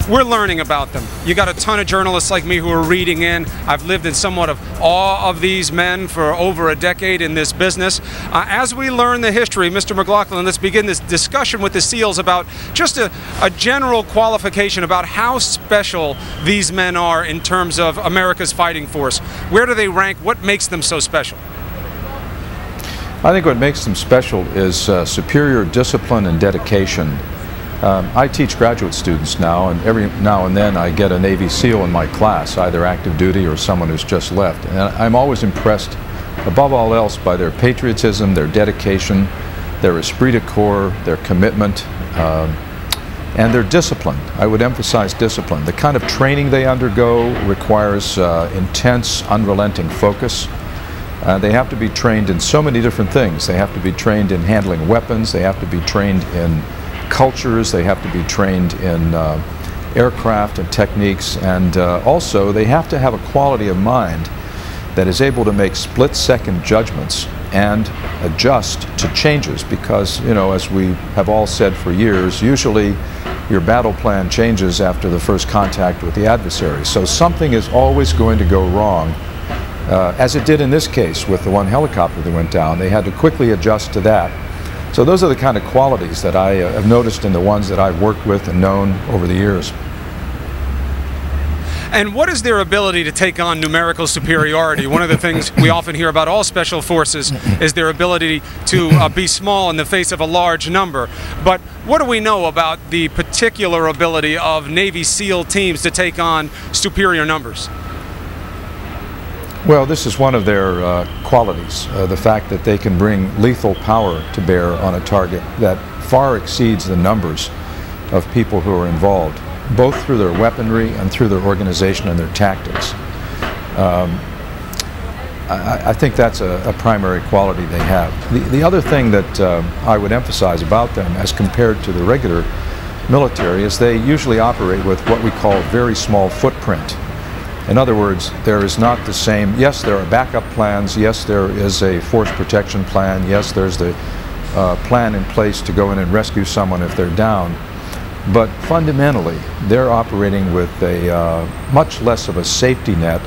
we're learning about them. You got a ton of journalists like me who are reading in. I've lived in somewhat of awe of these men for over a decade in this business. As we learn the history, Mr. McLaughlin, let's begin this discussion with the SEALs about just a general qualification about how special these men are in terms of America's fighting force. Where do they rank? What makes them so special? I think what makes them special is superior discipline and dedication. I teach graduate students now, and every now and then I get a Navy SEAL in my class, either active duty or someone who's just left. And I'm always impressed, above all else, by their patriotism, their dedication, their esprit de corps, their commitment, and their discipline. I would emphasize discipline. The kind of training they undergo requires intense, unrelenting focus. They have to be trained in so many different things. They have to be trained in handling weapons. They have to be trained in cultures. They have to be trained in aircraft and techniques. And also, they have to have a quality of mind that is able to make split-second judgments and adjust to changes. Because, you know, as we have all said for years, usually your battle plan changes after the first contact with the adversary. So something is always going to go wrong. As it did in this case with the one helicopter that went down. They had to quickly adjust to that. So those are the kind of qualities that I have noticed in the ones that I've worked with and known over the years. And what is their ability to take on numerical superiority? One of the things we often hear about all special forces is their ability to be small in the face of a large number. But what do we know about the particular ability of Navy SEAL teams to take on superior numbers? Well, this is one of their qualities, the fact that they can bring lethal power to bear on a target that far exceeds the numbers of people who are involved, both through their weaponry and through their organization and their tactics. I think that's a primary quality they have. The other thing that I would emphasize about them as compared to the regular military is they usually operate with what we call very small footprint. In other words, there is not the same, yes, there are backup plans, yes, there is a force protection plan, yes, there's the plan in place to go in and rescue someone if they're down, but fundamentally, they're operating with a much less of a safety net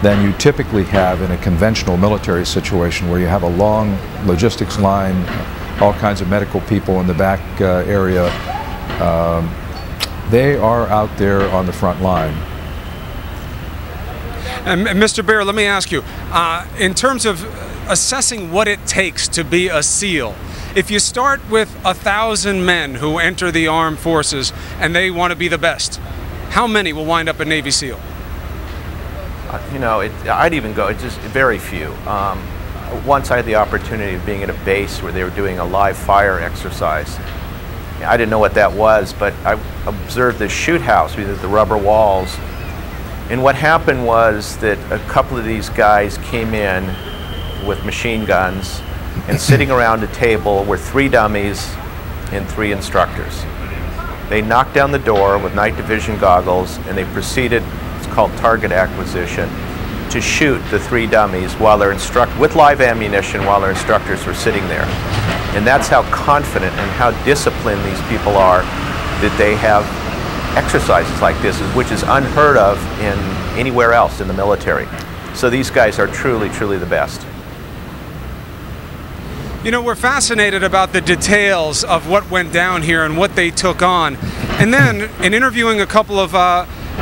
than you typically have in a conventional military situation where you have a long logistics line, all kinds of medical people in the back area. They are out there on the front line. And Mr. Baer, let me ask you, in terms of assessing what it takes to be a SEAL, if you start with 1,000 men who enter the armed forces and they want to be the best, how many will wind up a Navy SEAL? You know, I'd even go, just very few. Once I had the opportunity of being at a base where they were doing a live fire exercise. I didn't know what that was, but I observed the shoot house with the rubber walls. And what happened was that a couple of these guys came in with machine guns, and sitting around a table were 3 dummies and 3 instructors. They knocked down the door with night division goggles, and they proceeded, it's called target acquisition, to shoot the 3 dummies while they're with live ammunition while their instructors were sitting there. And that's how confident and how disciplined these people are, that they have exercises like this, which is unheard of in anywhere else in the military. So these guys are truly, truly the best. You know, we're fascinated about the details of what went down here and what they took on. And then, in interviewing a couple of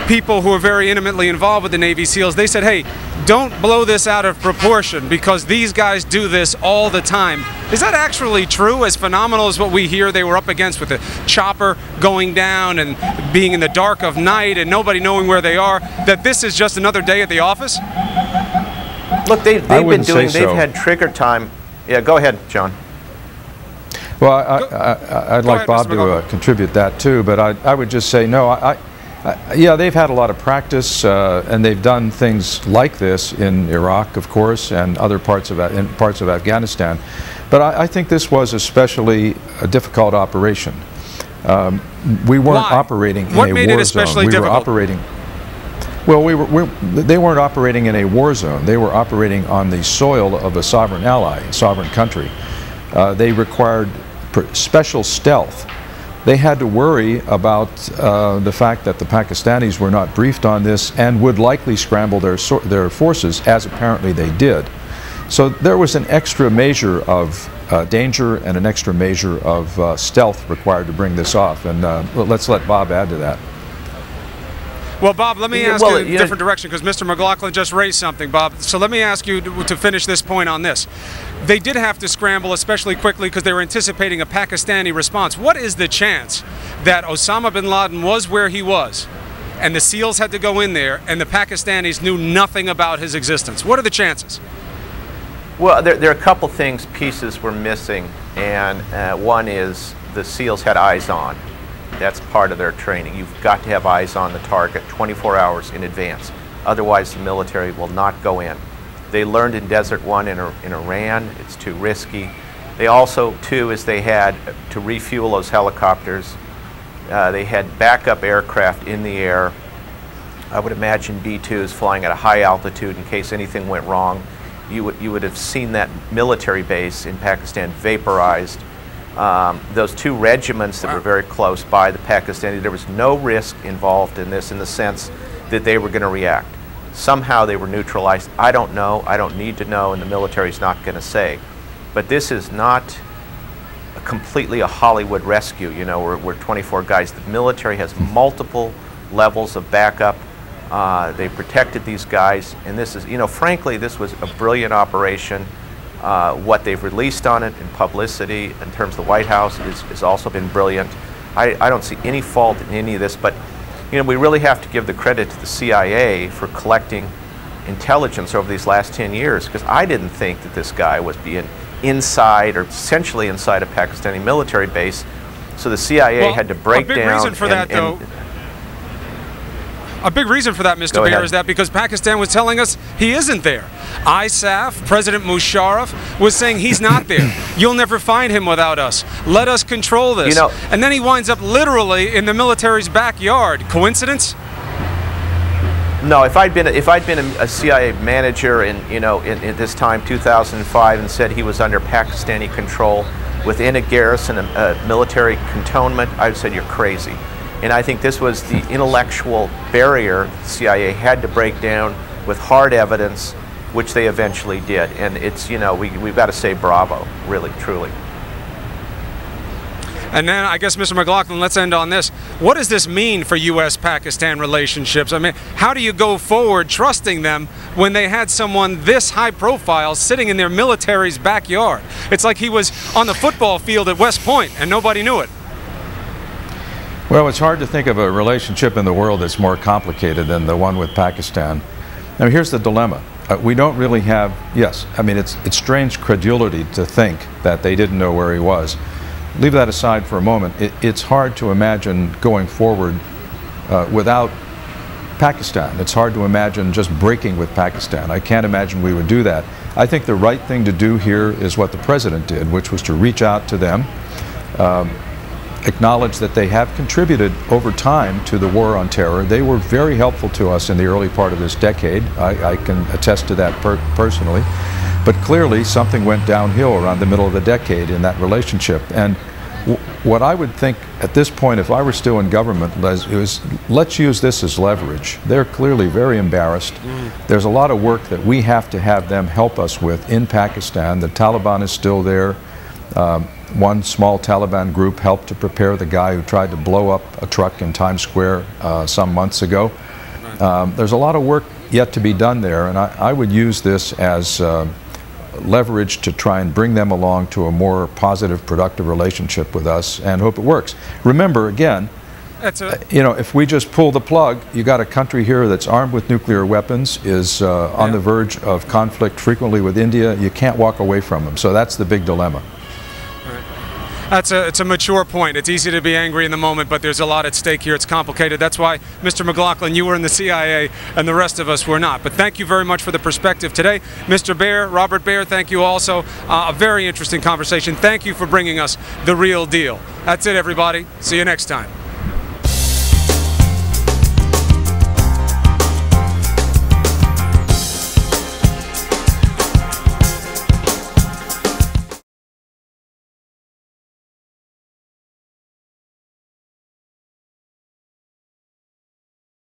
people who are very intimately involved with the Navy SEALs, they said, hey, don't blow this out of proportion because these guys do this all the time. Is that actually true? As phenomenal as what we hear they were up against with the chopper going down and being in the dark of night and nobody knowing where they are, that this is just another day at the office? Look, they've had trigger time. Yeah, go ahead, John. Well, I'd like Bob to contribute that too, but I would just say no. Yeah, they've had a lot of practice, and they've done things like this in Iraq, of course, and other parts of Afghanistan. But I think this was especially a difficult operation. We weren't operating in a war zone. What made it especially difficult? We were operating. Well, they weren't operating in a war zone. They were operating on the soil of a sovereign ally, a sovereign country. They required special stealth. they had to worry about the fact that the Pakistanis were not briefed on this and would likely scramble their forces, as apparently they did. So there was an extra measure of danger and an extra measure of stealth required to bring this off. And let's let Bob add to that. Well, Bob, let me ask you a different direction, because Mr. McLaughlin just raised something, Bob. So let me ask you to finish this point on this. They did have to scramble, especially quickly, because they were anticipating a Pakistani response. What is the chance that Osama bin Laden was where he was, and the SEALs had to go in there, and the Pakistanis knew nothing about his existence? What are the chances? Well, there are a couple pieces were missing, and one is the SEALs had eyes on. That's part of their training. You've got to have eyes on the target 24 hours in advance. Otherwise, the military will not go in. They learned in Desert One in Iran, it's too risky. They also, too, is they had to refuel those helicopters. They had backup aircraft in the air. I would imagine B-2s flying at a high altitude in case anything went wrong. You would have seen that military base in Pakistan vaporized. Those two regiments that were very close by the Pakistani, there was no risk involved in this in the sense that they were going to react. Somehow they were neutralized. I don't know. I don't need to know, and the military's not going to say. But this is not completely a Hollywood rescue. You know, we're 24 guys. The military has multiple levels of backup. They protected these guys, and this is, you know, frankly, this was a brilliant operation. What they've released on it in publicity in terms of the White House has also been brilliant. I don't see any fault in any of this, but you know, we really have to give the credit to the CIA for collecting intelligence over these last 10 years, because I didn't think that this guy was being inside or essentially inside a Pakistani military base. So the CIA had to break down. A big reason for that, though. A big reason for that, Mr. Baer, is that because Pakistan was telling us he isn't there. ISAF, President Musharraf, was saying he's not there. You'll never find him without us. Let us control this. You know, and then he winds up literally in the military's backyard. Coincidence? No. If I'd been a CIA manager in this time, 2005, and said he was under Pakistani control within a garrison, a military cantonment, I'd said you're crazy. And I think this was the intellectual barrier the CIA had to break down with hard evidence, which they eventually did. And it's, you know, we've got to say bravo, really, truly. And then I guess, Mr. McLaughlin, let's end on this. What does this mean for U.S.-Pakistan relationships? I mean, how do you go forward trusting them when they had someone this high profile sitting in their military's backyard? It's like he was on the football field at West Point and nobody knew it. Well, it's hard to think of a relationship in the world that's more complicated than the one with Pakistan. Now, here's the dilemma. We don't really have, yes, I mean, it's strange credulity to think that they didn't know where he was. Leave that aside for a moment. It's hard to imagine going forward without Pakistan. It's hard to imagine just breaking with Pakistan. I can't imagine we would do that. I think the right thing to do here is what the President did, which was to reach out to them, acknowledge that they have contributed over time to the war on terror. They were very helpful to us in the early part of this decade. I can attest to that personally. But clearly something went downhill around the middle of the decade in that relationship. And what I would think at this point, if I were still in government, is let's use this as leverage. They're clearly very embarrassed. There's a lot of work that we have to have them help us with in Pakistan. The Taliban is still there. One small Taliban group helped to prepare the guy who tried to blow up a truck in Times Square some months ago. There's a lot of work yet to be done there, and I would use this as leverage to try and bring them along to a more positive, productive relationship with us, and hope it works. Remember, again, you know, if we just pull the plug, you got a country here that's armed with nuclear weapons, is on the verge of conflict frequently with India. You can't walk away from them. So that's the big dilemma. It's a mature point. It's easy to be angry in the moment, but there's a lot at stake here. It's complicated. That's why, Mr. McLaughlin, you were in the CIA and the rest of us were not. But thank you very much for the perspective today. Mr. Baer, Robert Baer, thank you also. A very interesting conversation. Thank you for bringing us the real deal. That's it, everybody. See you next time.